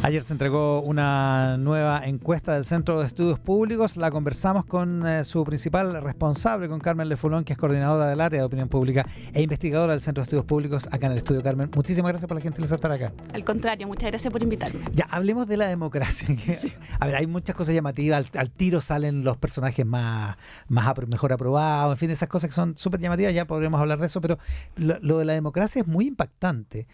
Ayer se entregó una nueva encuesta del Centro de Estudios Públicos. La conversamos con su principal responsable, con Carmen Lefulón, que es coordinadora del área de opinión pública e investigadora del Centro de Estudios Públicos acá en el estudio. Carmen, muchísimas gracias por la gentileza de estar acá. Al contrario, muchas gracias por invitarme. Ya, hablemos de la democracia. Sí. A ver, hay muchas cosas llamativas. Al tiro salen los personajes mejor aprobados, en fin, esas cosas que son súper llamativas. Ya podremos hablar de eso, pero lo de la democracia es muy impactante.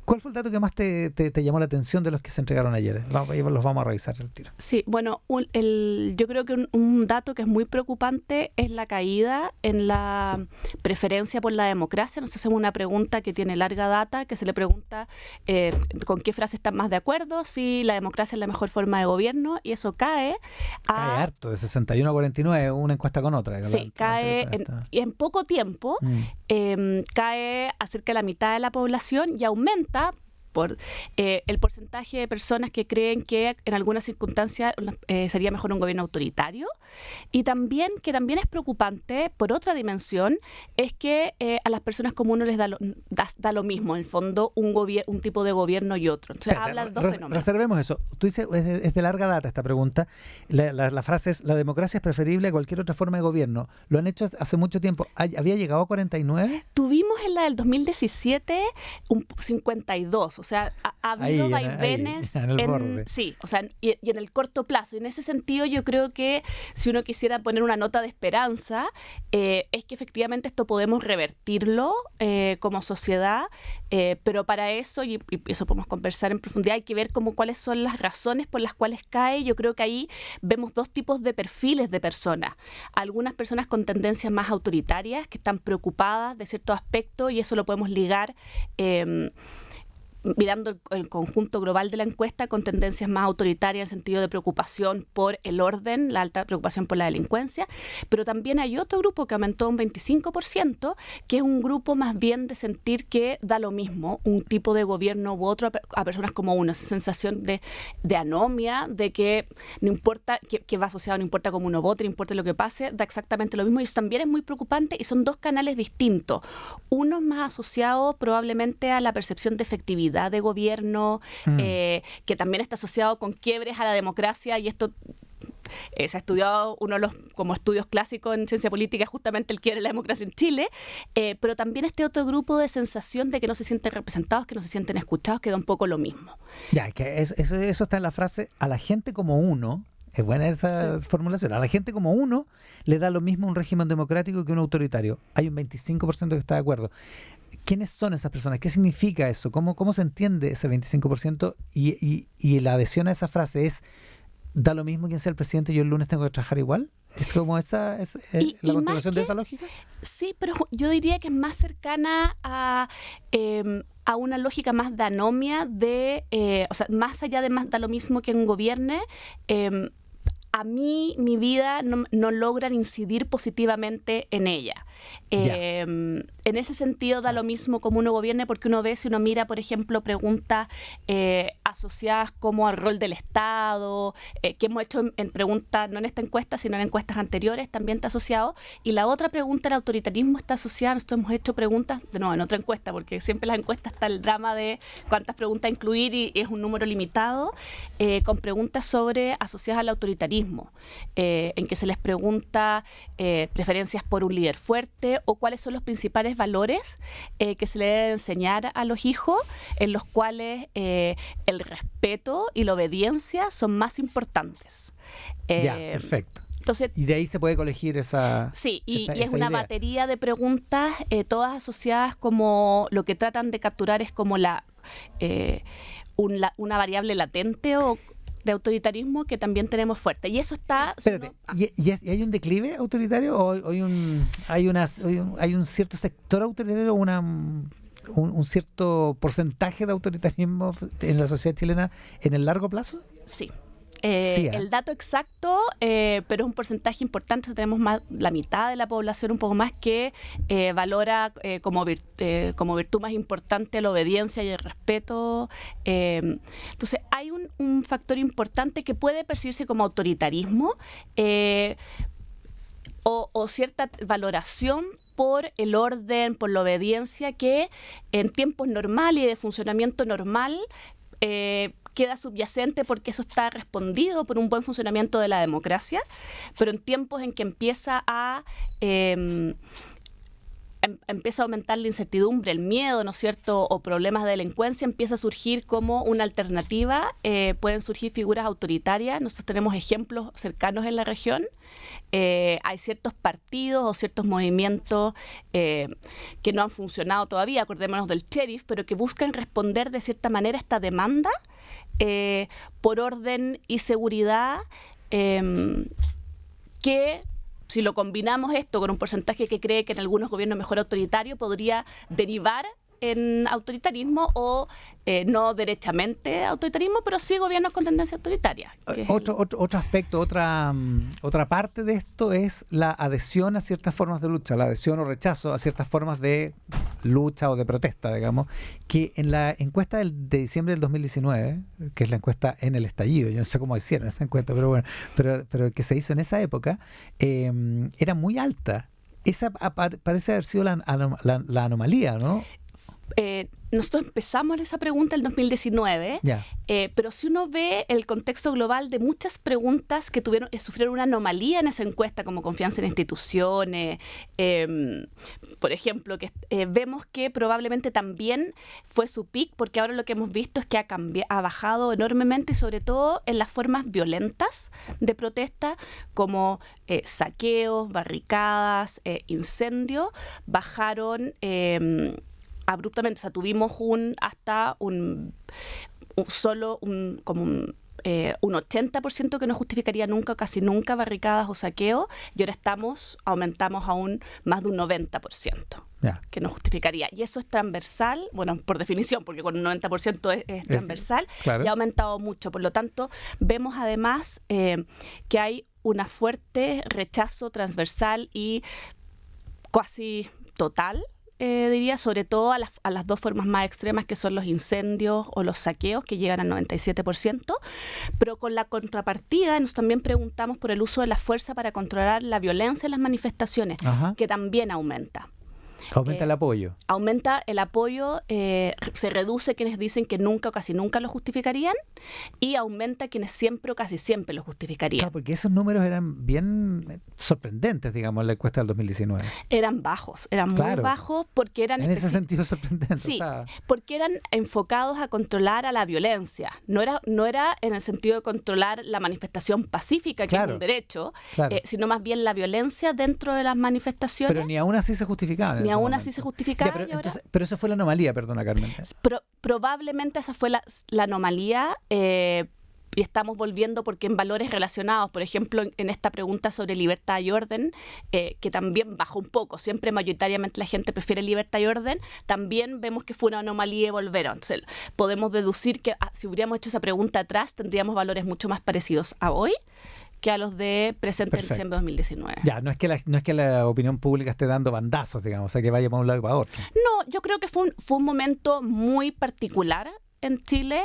¿Cuál fue el dato que más te llamó la atención de los que se entregaron ayer? Los vamos a revisar al tiro. Sí, bueno, yo creo que un dato que es muy preocupante es la caída en la preferencia por la democracia. Nosotros hacemos una pregunta que tiene larga data, que se le pregunta con qué frase están más de acuerdo, si la democracia es la mejor forma de gobierno, y eso cae harto, de 61 a 49, una encuesta con otra. Sí, cae en poco tiempo, cae a cerca de la mitad de la población y aumenta por el porcentaje de personas que creen que en algunas circunstancias sería mejor un gobierno autoritario, y también es preocupante por otra dimensión, es que a las personas comunes les da lo mismo, en el fondo, un tipo de gobierno y otro. Entonces habla de dos fenómenos. Reservemos eso. Tú dices, es de larga data esta pregunta. La frase es: la democracia es preferible a cualquier otra forma de gobierno. Lo han hecho hace mucho tiempo. ¿Había llegado a 49? Tuvimos en la del 2017 un 52. O sea, ha habido vaivenes sí, o sea, y en el corto plazo. Y en ese sentido, yo creo que si uno quisiera poner una nota de esperanza, es que efectivamente esto podemos revertirlo como sociedad, pero para eso, y eso podemos conversar en profundidad, hay que ver cuáles son las razones por las cuales cae. Yo creo que ahí vemos dos tipos de perfiles de personas. Algunas personas con tendencias más autoritarias, que están preocupadas de ciertos aspectos, y eso lo podemos ligar mirando el conjunto global de la encuesta, con tendencias más autoritarias en sentido de preocupación por el orden, la alta preocupación por la delincuencia. Pero también hay otro grupo que aumentó un 25%, que es un grupo más bien de sentir que da lo mismo un tipo de gobierno u otro a personas como uno. Esa sensación de anomia, de que no importa que va asociado, no importa cómo uno vote, no importa lo que pase, da exactamente lo mismo. Y eso también es muy preocupante, y son dos canales distintos. Uno más asociado probablemente a la percepción de efectividad de gobierno, que también está asociado con quiebres a la democracia, y esto se ha estudiado, uno de los como estudios clásicos en ciencia política, justamente el quiebre de la democracia en Chile, pero también este otro grupo de sensación de que no se sienten representados, que no se sienten escuchados, que da un poco lo mismo. Ya, que eso está en la frase: a la gente como uno. Es buena esa formulación. A la gente como uno le da lo mismo un régimen democrático que un autoritario. Hay un 25% que está de acuerdo. ¿Quiénes son esas personas? ¿Qué significa eso? ¿Cómo se entiende ese 25%? Y la adhesión a esa frase es: ¿da lo mismo quién sea el presidente, yo el lunes tengo que trabajar igual? ¿Es como esa la continuación de esa lógica? Sí, pero yo diría que es más cercana a una lógica más de anomia, o sea, más allá de más da lo mismo quien gobierne. A mí, mi vida no logran incidir positivamente en ella. En ese sentido, da lo mismo como uno gobierne, porque si uno mira, por ejemplo, preguntas asociadas como al rol del Estado, que hemos hecho en preguntas, no en esta encuesta, sino en encuestas anteriores, también está asociado. Y la otra pregunta, el autoritarismo, está asociada. Nosotros hemos hecho preguntas, en otra encuesta, porque siempre en las encuestas está el drama de cuántas preguntas incluir, y es un número limitado, con preguntas asociadas al autoritarismo. En que se les pregunta preferencias por un líder fuerte, o cuáles son los principales valores que se le debe enseñar a los hijos, en los cuales el respeto y la obediencia son más importantes. Perfecto. Entonces, y de ahí se puede colegir esa. Sí, y es esa una idea. batería de preguntas, todas asociadas, como lo que tratan de capturar es como una variable latente o de autoritarismo que también tenemos fuerte. Y eso está... Espérate, ¿y hay un declive autoritario o hay un cierto sector autoritario, un cierto porcentaje de autoritarismo en la sociedad chilena en el largo plazo? Sí. El dato exacto, pero es un porcentaje importante. Tenemos más la mitad de la población, un poco más, que valora como virtud más importante la obediencia y el respeto. Entonces hay un factor importante que puede percibirse como autoritarismo, o cierta valoración por el orden, por la obediencia, que en tiempos normales y de funcionamiento normal queda subyacente porque eso está respondido por un buen funcionamiento de la democracia, pero en tiempos en que empieza a aumentar la incertidumbre, el miedo, ¿no es cierto?, o problemas de delincuencia, empieza a surgir como una alternativa. Pueden surgir figuras autoritarias. Nosotros tenemos ejemplos cercanos en la región. Hay ciertos partidos o ciertos movimientos que no han funcionado todavía, acordémonos del sheriff, pero que buscan responder de cierta manera a esta demanda por orden y seguridad, que si lo combinamos esto con un porcentaje que cree que en algunos gobiernos mejor autoritario, podría derivar en autoritarismo o no derechamente autoritarismo, pero sí gobiernos con tendencia autoritaria. Otro aspecto, otra parte de esto es la adhesión a ciertas formas de lucha, la adhesión o rechazo a ciertas formas de lucha o de protesta, digamos, que en la encuesta de diciembre del 2019, que es la encuesta en el estallido, yo no sé cómo hicieron esa encuesta, pero bueno, pero que se hizo en esa época, era muy alta. Esa parece haber sido la anomalía, ¿no? Nosotros empezamos esa pregunta en el 2019, pero si uno ve el contexto global de muchas preguntas que sufrieron una anomalía en esa encuesta, como confianza en instituciones, por ejemplo, que vemos que probablemente también fue su pic, porque ahora lo que hemos visto es que ha bajado enormemente, y sobre todo en las formas violentas de protesta, como saqueos, barricadas, incendios, bajaron abruptamente. O sea, tuvimos un 80% que no justificaría nunca o casi nunca barricadas o saqueos, y ahora aumentamos aún más de un 90%. Que no justificaría. Y eso es transversal, bueno, por definición, porque con un 90% es transversal, claro. Y ha aumentado mucho. Por lo tanto, vemos además que hay un fuerte rechazo transversal y casi total, diría, sobre todo a las dos formas más extremas, que son los incendios o los saqueos, que llegan al 97%, pero con la contrapartida nos también preguntamos por el uso de la fuerza para controlar la violencia en las manifestaciones, que también aumenta. Aumenta el apoyo. Aumenta el apoyo, se reduce quienes dicen que nunca o casi nunca lo justificarían, y aumenta quienes siempre o casi siempre lo justificarían. Claro, porque esos números eran bien sorprendentes, digamos, en la encuesta del 2019. Eran bajos, eran muy bajos, porque eran... En ese sentido sorprendentes. Sí, porque eran enfocados a controlar a la violencia. No era en el sentido de controlar la manifestación pacífica, que es un derecho, sino más bien la violencia dentro de las manifestaciones. Pero ni aún así se justificaban. Ni aún así se justificaba. Pero esa fue la anomalía, perdona, Carmen. Probablemente esa fue la anomalía, y estamos volviendo porque en valores relacionados, por ejemplo, en esta pregunta sobre libertad y orden, que también bajó un poco, siempre mayoritariamente la gente prefiere libertad y orden, también vemos que fue una anomalía y volvieron. Entonces, podemos deducir que si hubiéramos hecho esa pregunta atrás, tendríamos valores mucho más parecidos a hoy que a los de presente en diciembre de 2019. Ya, no es que la opinión pública esté dando bandazos, digamos, o sea, que vaya para un lado y para otro. No, yo creo que fue un momento muy particular en Chile.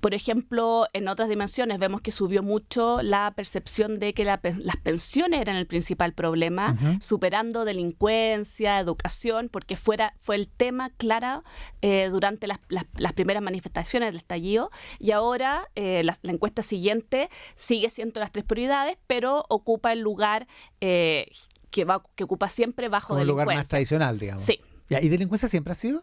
Por ejemplo, en otras dimensiones vemos que subió mucho la percepción de que las pensiones eran el principal problema, superando delincuencia, educación, porque fue el tema claro durante las primeras manifestaciones del estallido, y ahora la encuesta siguiente sigue siendo las 3 prioridades, pero ocupa el lugar que ocupa siempre bajo como delincuencia. El lugar más tradicional, digamos. Sí. ¿Y delincuencia siempre ha sido?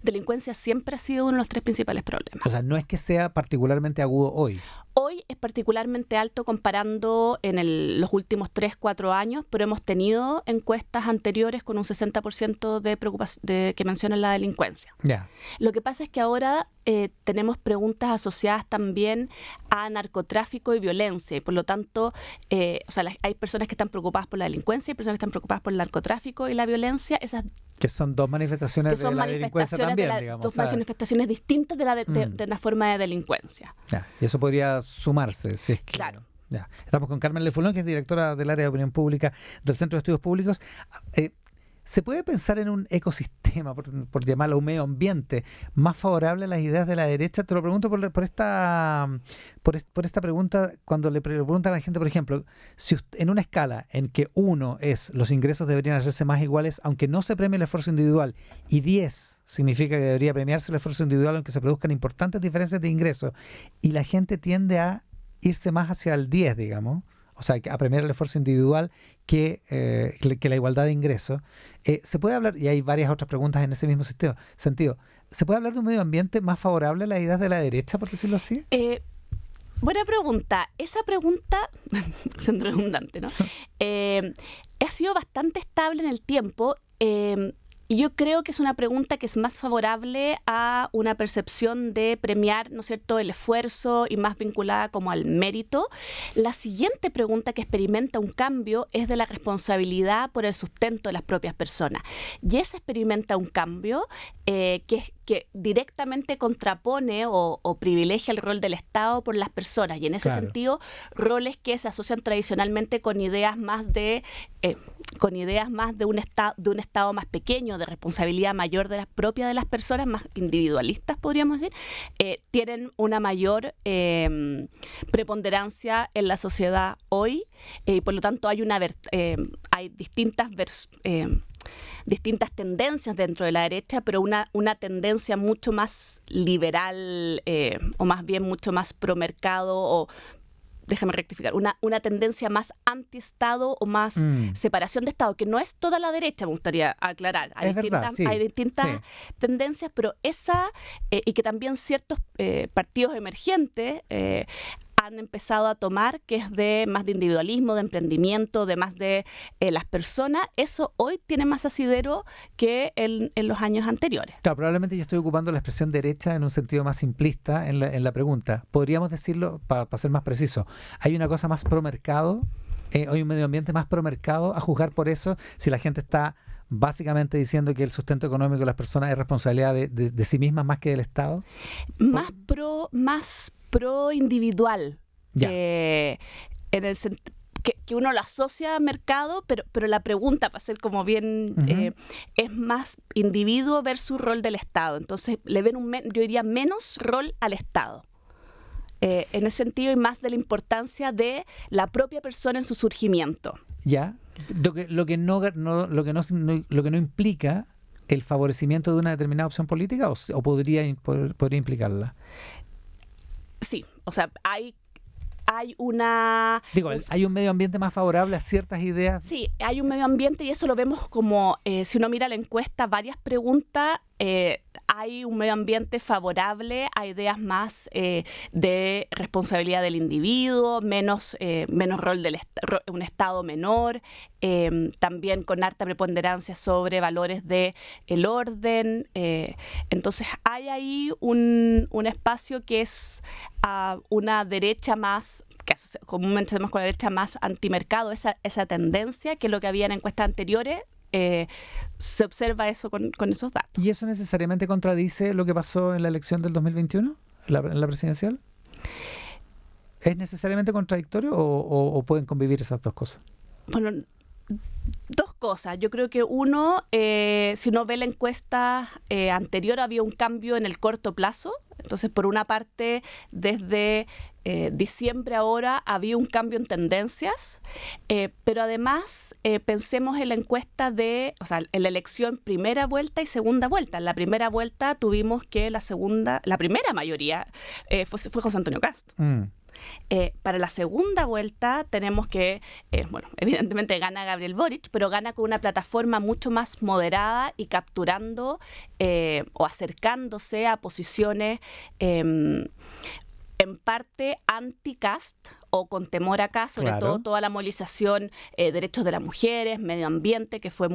Delincuencia siempre ha sido uno de los 3 principales problemas. O sea, no es que sea particularmente agudo hoy. Hoy es particularmente alto comparando en los últimos 3-4 años, pero hemos tenido encuestas anteriores con un 60% que mencionan la delincuencia. Lo que pasa es que ahora tenemos preguntas asociadas también a narcotráfico y violencia, y por lo tanto, hay personas que están preocupadas por la delincuencia y personas que están preocupadas por el narcotráfico y la violencia. Que son dos manifestaciones de la delincuencia también, digamos. Dos manifestaciones distintas de la forma de delincuencia. Y eso podría sumarse, si es que... Claro. Estamos con Carmen Lefulón, que es directora del área de opinión pública del Centro de Estudios Públicos. ¿Se puede pensar en un ecosistema, por llamarlo un medio ambiente, más favorable a las ideas de la derecha? Te lo pregunto por esta pregunta, cuando le preguntan a la gente, por ejemplo, si en una escala en que 1 es los ingresos deberían hacerse más iguales, aunque no se premie el esfuerzo individual, y 10 significa que debería premiarse el esfuerzo individual aunque se produzcan importantes diferencias de ingresos, y la gente tiende a irse más hacia el 10, digamos, o sea, a premiar el esfuerzo individual que la igualdad de ingresos. Se puede hablar, y hay varias otras preguntas en ese mismo sentido, ¿se puede hablar de un medio ambiente más favorable a las ideas de la derecha, por decirlo así? Buena pregunta. Esa pregunta, siendo redundante, ¿no? Ha sido bastante estable en el tiempo. Y yo creo que es una pregunta que es más favorable a una percepción de premiar, ¿no es cierto?, el esfuerzo y más vinculada como al mérito. La siguiente pregunta que experimenta un cambio es de la responsabilidad por el sustento de las propias personas. Y esa experimenta un cambio que directamente contrapone o privilegia el rol del Estado por las personas. Y en ese sentido, roles que se asocian tradicionalmente con ideas más de un Estado más pequeño, de responsabilidad mayor de las propias de las personas, más individualistas, podríamos decir, tienen una mayor preponderancia en la sociedad hoy, y por lo tanto hay distintas tendencias dentro de la derecha, pero una tendencia mucho más liberal o más bien mucho más promercado o déjame rectificar, una tendencia más anti-Estado o más separación de Estado, que no es toda la derecha, me gustaría aclarar. Hay distintas tendencias, pero y que también ciertos partidos emergentes han empezado a tomar, que es más de individualismo, de emprendimiento, de más de las personas. Eso hoy tiene más asidero que en los años anteriores. Claro, probablemente yo estoy ocupando la expresión derecha en un sentido más simplista en la pregunta. Podríamos decirlo, para ser más preciso, ¿hay una cosa más pro mercado? ¿Hay un medio ambiente más pro mercado a juzgar por eso? Si la gente está básicamente diciendo que el sustento económico de las personas es responsabilidad de sí mismas más que del Estado. Más pro individual. En el sentido que uno lo asocia a mercado, pero la pregunta, para ser como bien, es más individuo versus rol del Estado. Entonces le ven yo diría menos rol al Estado. En ese sentido, y más de la importancia de la propia persona en su surgimiento. Ya, lo que no implica el favorecimiento de una determinada opción política, o podría implicarla. Sí, o sea, hay una... ¿hay un medio ambiente más favorable a ciertas ideas? Sí, hay un medio ambiente y eso lo vemos como, si uno mira la encuesta, varias preguntas, hay un medio ambiente favorable a ideas más de responsabilidad del individuo, menos rol un Estado menor, también con harta preponderancia sobre valores del orden. Entonces hay ahí un espacio que es una derecha más, que comúnmente tenemos con la derecha más antimercado, esa tendencia, que es lo que había en encuestas anteriores. Se observa eso con esos datos. ¿Y eso necesariamente contradice lo que pasó en la elección del 2021, en la presidencial? ¿Es necesariamente contradictorio o pueden convivir esas dos cosas? Bueno, dos cosas. Yo creo que uno, si uno ve la encuesta anterior, había un cambio en el corto plazo. Entonces, por una parte, desde diciembre ahora había un cambio en tendencias, pero además pensemos en la encuesta en la elección primera vuelta y segunda vuelta. En la primera vuelta tuvimos que la primera mayoría fue José Antonio Kast. Para la segunda vuelta tenemos que, evidentemente gana Gabriel Boric, pero gana con una plataforma mucho más moderada y capturando o acercándose a posiciones en parte anti-Kast o con temor a Kast, sobre todo toda la movilización, derechos de las mujeres, medio ambiente, que fue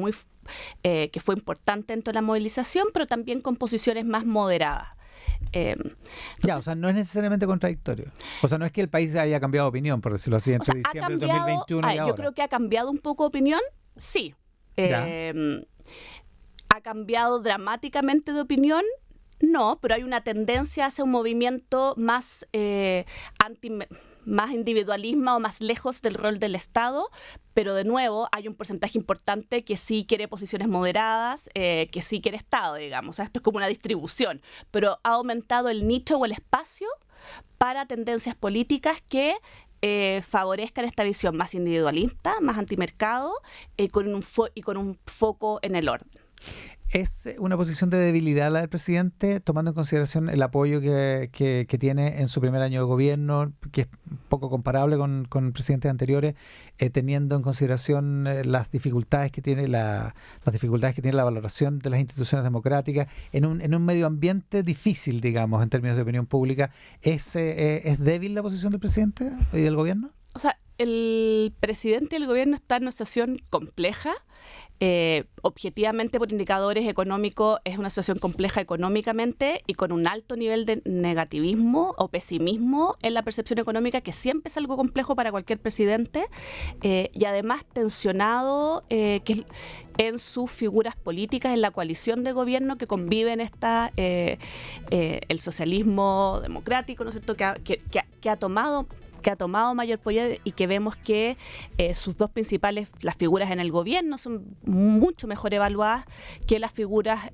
importante dentro de la movilización, pero también con posiciones más moderadas. O sea, no es necesariamente contradictorio. O sea, no es que el país haya cambiado de opinión, por decirlo así, entre diciembre del 2021 y ahora. Yo creo que ha cambiado un poco de opinión, sí. Ha cambiado dramáticamente de opinión, No, pero hay una tendencia hacia un movimiento más más individualismo o más lejos del rol del Estado, pero de nuevo hay un porcentaje importante que sí quiere posiciones moderadas, que sí quiere Estado, digamos. O sea, esto es como una distribución, pero ha aumentado el nicho o el espacio para tendencias políticas que favorezcan esta visión más individualista, más antimercado, con un foco en el orden. ¿Es una posición de debilidad la del presidente, tomando en consideración el apoyo que tiene en su primer año de gobierno, que es poco comparable con presidentes anteriores, teniendo en consideración las dificultades que tiene la valoración de las instituciones democráticas en un medio ambiente difícil, digamos, en términos de opinión pública? ¿Es débil la posición del presidente y del gobierno? O sea, el presidente y el gobierno están en una situación compleja. Objetivamente, por indicadores económicos, es una situación compleja económicamente y con un alto nivel de negativismo o pesimismo en la percepción económica, que siempre es algo complejo para cualquier presidente, y además tensionado en sus figuras políticas, en la coalición de gobierno que conviven el socialismo democrático, ¿no es cierto?, que ha tomado mayor poder, y que vemos que sus dos principales, las figuras en el gobierno, son mucho mejor evaluadas que las figuras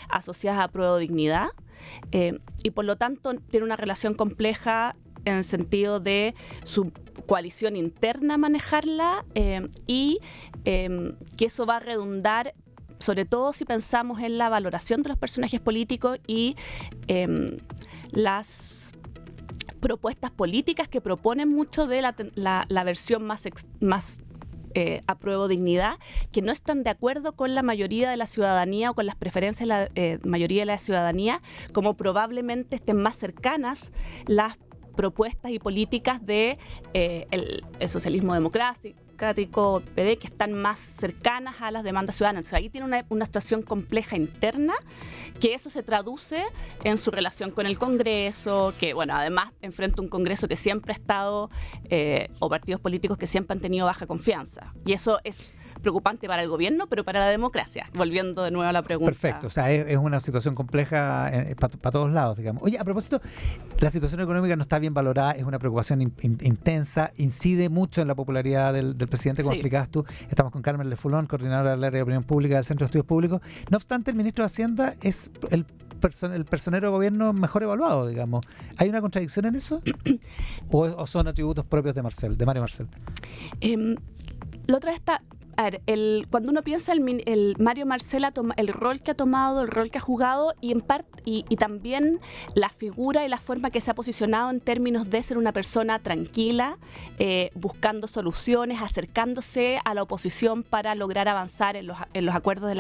asociadas a Prueba de Dignidad, y por lo tanto tiene una relación compleja en el sentido de su coalición interna manejarla, y que eso va a redundar, sobre todo si pensamos en la valoración de los personajes políticos y las propuestas políticas que proponen mucho de la versión más apruebo dignidad, que no están de acuerdo con la mayoría de la ciudadanía o con las preferencias de la mayoría de la ciudadanía, como probablemente estén más cercanas las propuestas y políticas de el socialismo democrático, PD, que están más cercanas a las demandas ciudadanas. Entonces, ahí tiene una situación compleja interna, que eso se traduce en su relación con el Congreso, que, bueno, además enfrenta un Congreso que siempre ha estado, o partidos políticos que siempre han tenido baja confianza. Y eso es preocupante para el gobierno, pero para la democracia. Volviendo de nuevo a la pregunta. Perfecto, o sea, es una situación compleja para todos lados, digamos. Oye, a propósito, la situación económica no está bien valorada, es una preocupación intensa, incide mucho en la popularidad del presidente, como explicabas tú. Estamos con Carmen Lefulón, coordinadora del área de opinión pública del Centro de Estudios Públicos. No obstante, el ministro de Hacienda es el personero de gobierno mejor evaluado, digamos. ¿Hay una contradicción en eso? ¿O son atributos propios de Mario Marcel? La otra está... A ver, cuando uno piensa el Mario Marcel, el rol que ha tomado, el rol que ha jugado, y también la figura y la forma que se ha posicionado en términos de ser una persona tranquila, buscando soluciones, acercándose a la oposición para lograr avanzar en los acuerdos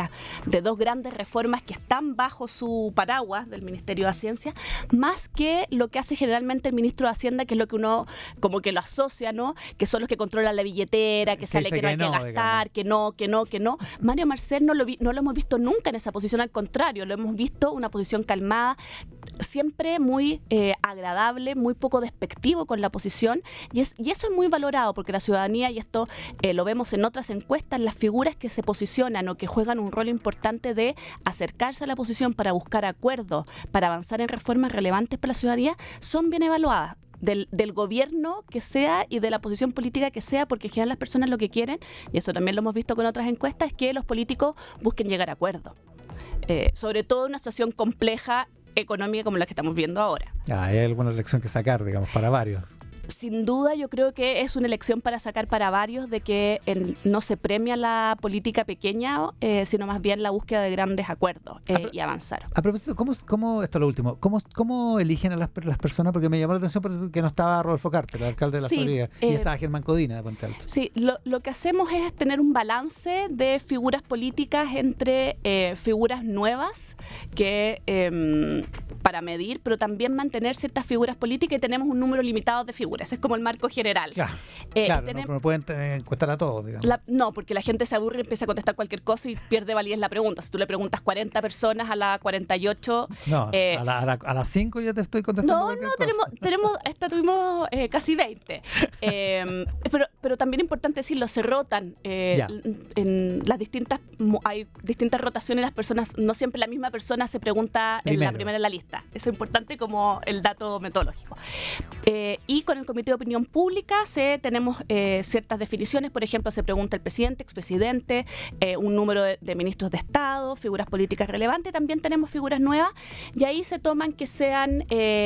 de dos grandes reformas que están bajo su paraguas del Ministerio de Hacienda, más que lo que hace generalmente el ministro de Hacienda, que es lo que uno como que lo asocia, ¿no?, que son los que controlan la billetera, que sale que no hay que gastar, digamos. Que no. Mario Marcel no lo hemos visto nunca en esa posición, al contrario, lo hemos visto una posición calmada, siempre muy agradable, muy poco despectivo con la oposición, y eso es muy valorado, porque la ciudadanía, y esto lo vemos en otras encuestas, las figuras que se posicionan o que juegan un rol importante de acercarse a la oposición para buscar acuerdos, para avanzar en reformas relevantes para la ciudadanía, son bien evaluadas. Del gobierno que sea y de la posición política que sea, porque en general las personas lo que quieren, y eso también lo hemos visto con otras encuestas, es que los políticos busquen llegar a acuerdos. Sobre todo en una situación compleja económica como la que estamos viendo ahora. Hay alguna lección que sacar, digamos, para varios. Sin duda, yo creo que es una elección para sacar para varios, de que no se premia la política pequeña, sino más bien la búsqueda de grandes acuerdos y avanzar. A propósito, ¿cómo esto es lo último? ¿Cómo eligen a las personas? Porque me llamó la atención porque no estaba Rodolfo Carter, el alcalde de la Florida, y estaba Germán Codina de Puente Alto. Sí, lo que hacemos es tener un balance de figuras políticas entre figuras nuevas para medir, pero también mantener ciertas figuras políticas, y tenemos un número limitado de figuras. ese es como el marco general. Claro, claro, no pueden encuestar a todos, digamos. No, porque la gente se aburre y empieza a contestar cualquier cosa y pierde validez la pregunta. Si tú le preguntas 40 personas, a las 48... No, a las 5 ya te estoy contestando. Tuvimos casi 20. Pero también es importante decirlo, se rotan. En las hay distintas rotaciones, las personas, no siempre la misma persona se pregunta en la primera en la lista. Eso es importante como el dato metodológico. Y con el Comité de Opinión Pública tenemos ciertas definiciones. Por ejemplo, se pregunta el presidente, expresidente, un número de ministros de Estado, figuras políticas relevantes. También tenemos figuras nuevas y ahí se toman que sean,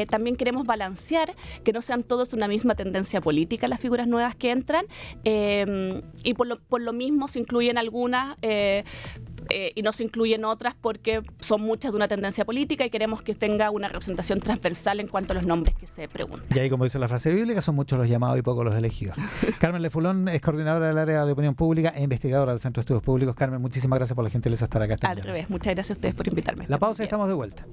también queremos balancear, que no sean todos una misma tendencia política las figuras nuevas que entran, y por lo mismo se incluyen algunas y no se incluyen otras porque son muchas de una tendencia política y queremos que tenga una representación transversal en cuanto a los nombres que se preguntan. Y ahí, como dice la frase bíblica, son muchos los llamados y pocos los elegidos. Carmen Lefulón es coordinadora del área de opinión pública e investigadora del Centro de Estudios Públicos. Carmen, muchísimas gracias por la gentileza de estar acá. Al revés, muchas gracias a ustedes por invitarme. La pausa y estamos de vuelta.